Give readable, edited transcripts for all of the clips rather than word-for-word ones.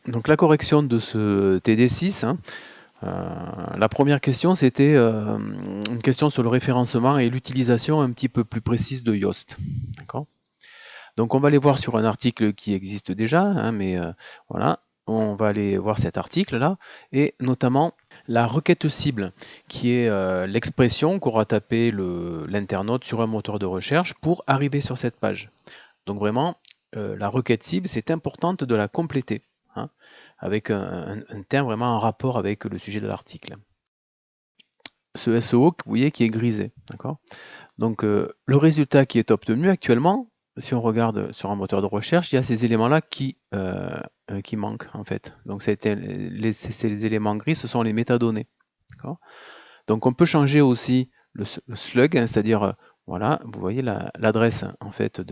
Donc la correction de ce TD6, hein, la première question c'était une question sur le référencement et l'utilisation un petit peu plus précise de Yoast. D'accord. Donc on va aller voir sur un article qui existe déjà, hein, mais voilà, on va aller voir cet article-là, et notamment la requête cible, qui est l'expression qu'aura tapé l'internaute sur un moteur de recherche pour arriver sur cette page. Donc vraiment, la requête cible, c'est important de la compléter, hein, avec un terme vraiment en rapport avec le sujet de l'article. Ce SEO, vous voyez, qui est grisé, d'accord. Donc le résultat qui est obtenu actuellement, si on regarde sur un moteur de recherche, il y a ces éléments-là qui manquent en fait. Donc ces éléments gris, ce sont les métadonnées. Donc on peut changer aussi le slug, hein, c'est-à-dire voilà, vous voyez l'adresse en fait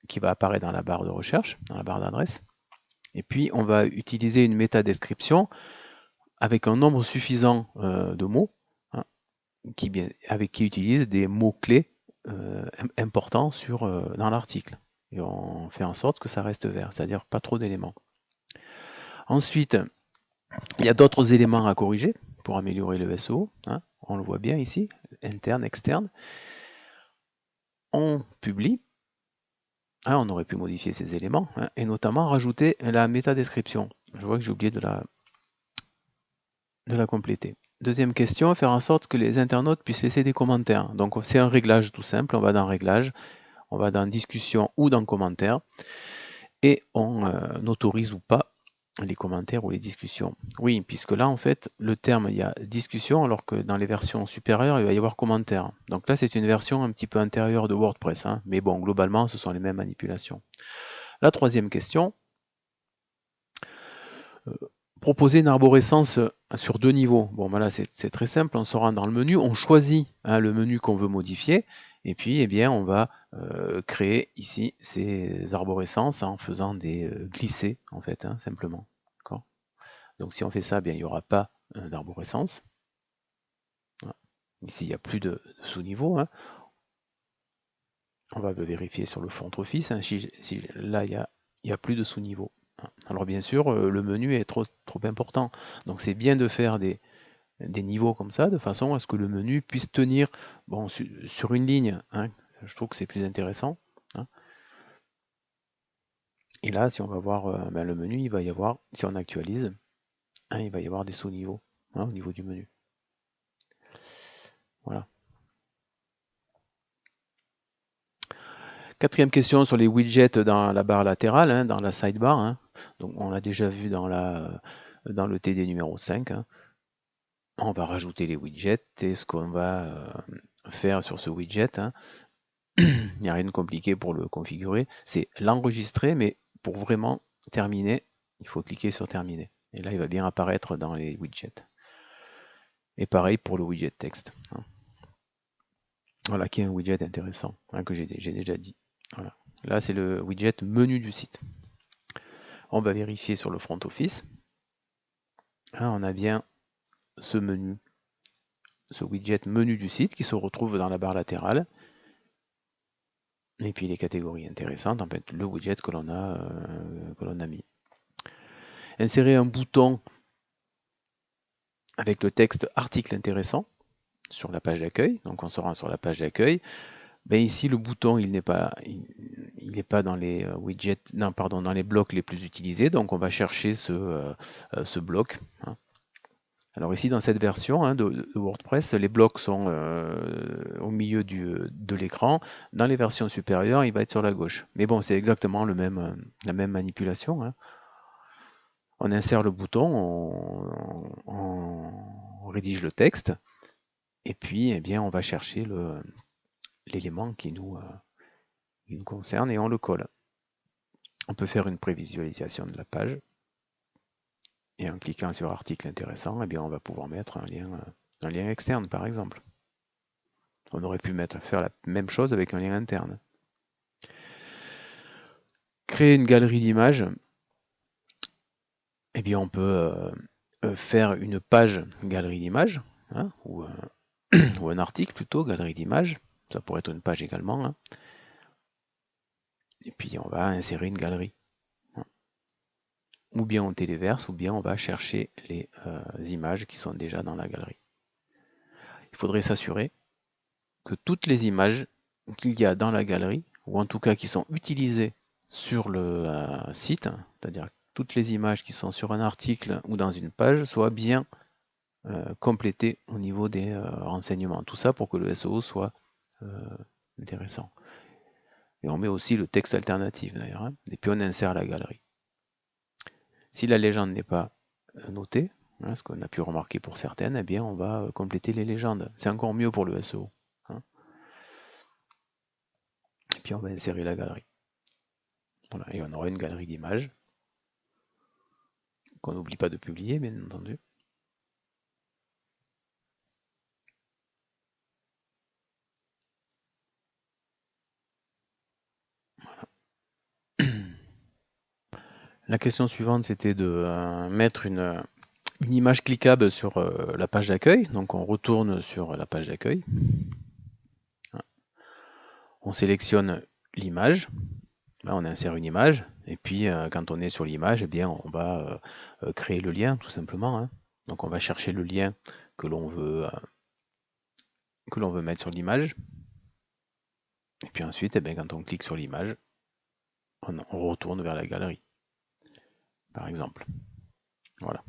qui va apparaître dans la barre de recherche, dans la barre d'adresse. Et puis on va utiliser une métadescription avec un nombre suffisant de mots, hein, qui utilise des mots-clés importants dans l'article. Et on fait en sorte que ça reste vert, c'est-à-dire pas trop d'éléments. Ensuite, il y a d'autres éléments à corriger pour améliorer le SEO. Hein, on le voit bien ici, interne, externe. On publie. Hein, on aurait pu modifier ces éléments, hein, et notamment rajouter la métadescription. Je vois que j'ai oublié de la compléter. Deuxième question, faire en sorte que les internautes puissent laisser des commentaires. Donc c'est un réglage tout simple, on va dans Réglages, on va dans Discussion ou dans Commentaires, et on autorise ou pas les commentaires ou les discussions. Oui, puisque là, en fait, le terme, il y a discussion, alors que dans les versions supérieures, il va y avoir commentaires. Donc là, c'est une version un petit peu intérieure de WordPress, hein, mais bon, globalement, ce sont les mêmes manipulations. La troisième question, proposer une arborescence sur deux niveaux. Bon, voilà, c'est très simple, on se rend dans le menu, on choisit, hein, le menu qu'on veut modifier, et puis eh bien, on va créer ici ces arborescences en faisant des glissés, en fait, hein, simplement. Donc si on fait ça, eh bien, il n'y aura pas d'arborescence. Voilà. Ici, il n'y a plus de sous-niveau, hein. On va le vérifier sur le front office, hein. Là, il n'y a plus de sous-niveau. Alors bien sûr, le menu est trop important. Donc c'est bien de faire des niveaux comme ça, de façon à ce que le menu puisse tenir bon, sur une ligne, hein. Je trouve que c'est plus intéressant, hein. Et là, si on va voir ben, le menu, il va y avoir, si on actualise, hein, il va y avoir des sous-niveaux, hein, au niveau du menu. Voilà. Quatrième question sur les widgets dans la barre latérale, hein, dans la sidebar, hein. Donc on l'a déjà vu dans le TD numéro 5, hein. On va rajouter les widgets et ce qu'on va faire sur ce widget, hein, il n'y a rien de compliqué pour le configurer, c'est l'enregistrer, mais pour vraiment terminer, il faut cliquer sur terminer. Et là, il va bien apparaître dans les widgets. Et pareil pour le widget texte, hein. Voilà, qui est un widget intéressant, hein, que j'ai déjà dit. Voilà. Là, c'est le widget menu du site. On va vérifier sur le front office. Hein, on a bien ce menu, ce widget menu du site qui se retrouve dans la barre latérale. Et puis les catégories intéressantes, en fait, le widget que l'on a mis. Insérer un bouton avec le texte article intéressant sur la page d'accueil. Donc on se rend sur la page d'accueil. Ben ici le bouton il n'est pas dans les widgets, non pardon, dans les blocs les plus utilisés. Donc on va chercher ce bloc, hein. Alors ici dans cette version, hein, de WordPress, les blocs sont au milieu de l'écran. Dans les versions supérieures, il va être sur la gauche. Mais bon, c'est exactement la même manipulation, hein. On insère le bouton, on rédige le texte, et puis eh bien, on va chercher l'élément qui nous concerne et on le colle. On peut faire une prévisualisation de la page, et en cliquant sur article intéressant, eh bien, on va pouvoir mettre un lien externe par exemple. On aurait pu faire la même chose avec un lien interne. Créer une galerie d'images, eh bien, on peut faire une page galerie d'images, hein, ou un article plutôt, galerie d'images. Ça pourrait être une page également, hein. Et puis on va insérer une galerie. ou bien on téléverse, ou bien on va chercher les images qui sont déjà dans la galerie. Il faudrait s'assurer que toutes les images qu'il y a dans la galerie, ou en tout cas qui sont utilisées sur le site, c'est-à-dire toutes les images qui sont sur un article ou dans une page, soient bien complétées au niveau des renseignements. Tout ça pour que le SEO soit intéressant. Et on met aussi le texte alternatif d'ailleurs, hein, et puis on insère la galerie. Si la légende n'est pas notée, hein, ce qu'on a pu remarquer pour certaines, eh bien on va compléter les légendes. C'est encore mieux pour le SEO. Hein. Et puis on va insérer la galerie. Voilà, et on aura une galerie d'images qu'on n'oublie pas de publier, bien entendu. La question suivante, c'était de mettre une image cliquable sur la page d'accueil. Donc on retourne sur la page d'accueil. On sélectionne l'image. Là, on insère une image. Et puis quand on est sur l'image, eh bien, on va créer le lien, tout simplement. Hein. Donc on va chercher le lien que l'on veut mettre sur l'image. Et puis ensuite, eh bien, quand on clique sur l'image, on retourne vers la galerie, par exemple. Voilà.